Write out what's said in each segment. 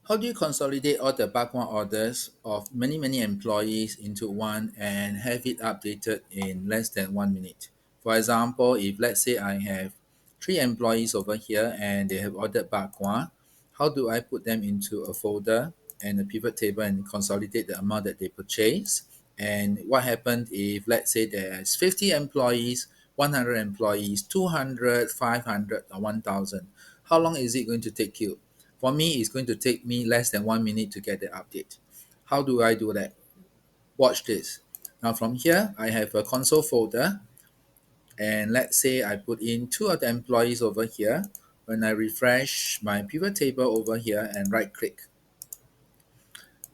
How do you consolidate all the backward orders of many employees into one and have it updated in less than 1 minute? For example, if let's say I have three employees over here and they have ordered backward, how do I put them into a folder and a pivot table and consolidate the amount that they purchase? And what happened if let's say there's 50 employees, 100 employees, 200, 500, or 1000? How long is it going to take you? For me, it's going to take me less than 1 minute to get the update. How do I do that? Watch this. Now from here, I have a console folder, and let's say I put in two of the employees over here. When I refresh my pivot table over here and right click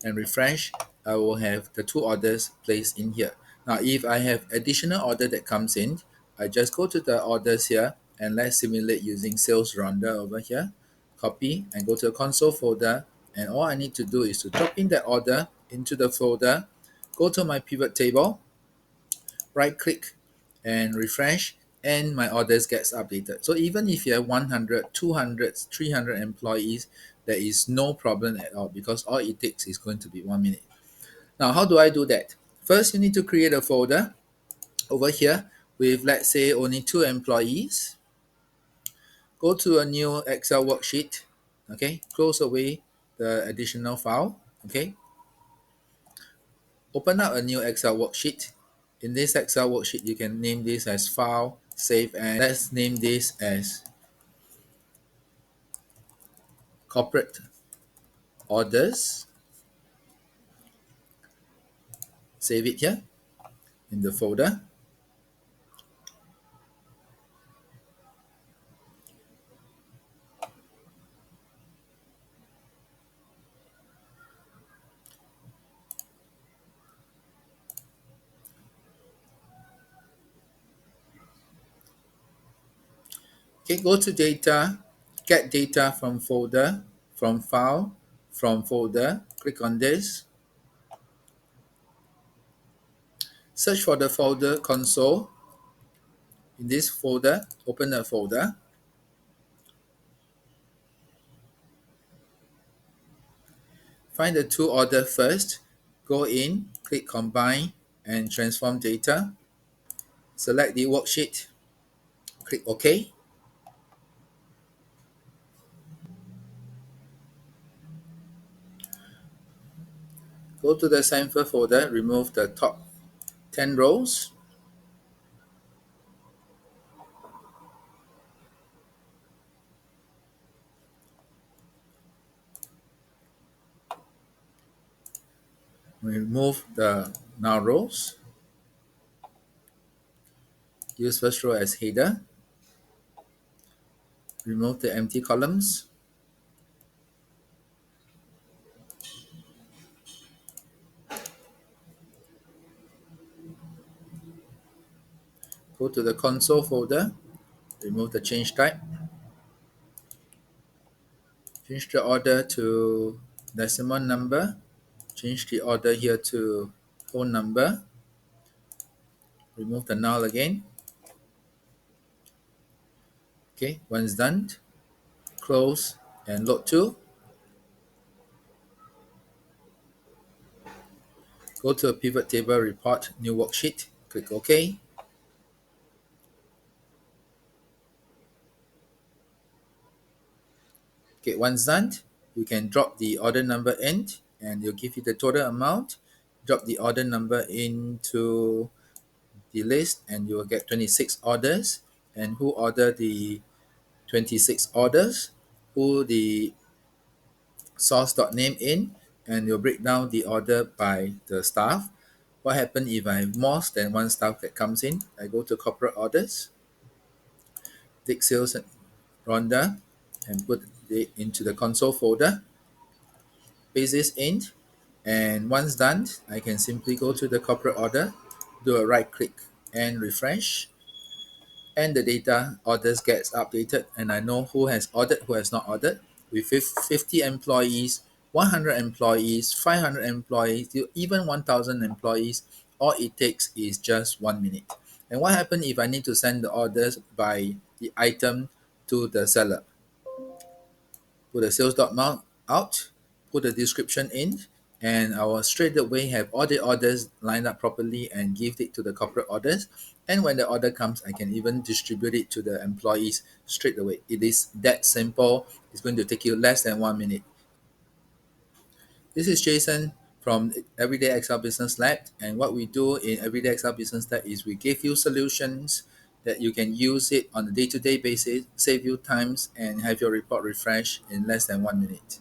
and refresh, I will have the two orders placed in here. Now, if I have additional order that comes in, I just go to the orders here and let's simulate using sales rounder over here. Copy and go to the console folder. And all I need to do is to drop in that order into the folder, go to my pivot table, right click and refresh, and my orders gets updated. So even if you have 100, 200, 300 employees, there is no problem at all because all it takes is going to be 1 minute. Now, how do I do that? First, you need to create a folder over here with, let's say, only two employees. Go to a new Excel worksheet. Okay, close away the additional file. Okay, open up a new Excel worksheet. In this Excel worksheet, you can name this as file, save, and let's name this as corporate orders. Save it here in the folder. Okay, go to data, get data from folder, from file, from folder. Click on this. Search for the folder console. In this folder, open the folder. Find the two order first. Go in, click combine and transform data. Select the worksheet. Click OK. Go to the sample folder, remove the top 10 rows. Remove the null rows. Use first row as header. Remove the empty columns. Go to the console folder. Remove the change type. Change the order to decimal number. Change the order here to whole number. Remove the null again. Okay, once done, close and load to. Go to a pivot table report, new worksheet, click OK. Okay, once done, you can drop the order number in and it'll give you the total amount. Drop the order number into the list and you will get 26 orders. And who ordered the 26 orders? Who the source.name in, and you'll break down the order by the staff. What happens if I have more than one staff that comes in? I go to corporate orders, take sales Rhonda, and put it into the console folder. Paste this in, and once done, I can simply go to the corporate order, do a right click and refresh, and the data orders gets updated, and I know who has ordered, who has not ordered. With 50 employees, 100 employees, 500 employees, even 1000 employees, all it takes is just 1 minute. And what happens if I need to send the orders by the item to the seller? Put the sales.mount out, put a description in, and I will straight away have all the orders lined up properly and give it to the corporate orders. And when the order comes, I can even distribute it to the employees straight away. It is that simple. It's going to take you less than 1 minute. This is Jason from Everyday Excel Business Lab. And what we do in Everyday Excel Business Lab is we give you solutions that you can use it on a day-to-day basis, save you times, and have your report refreshed in less than 1 minute.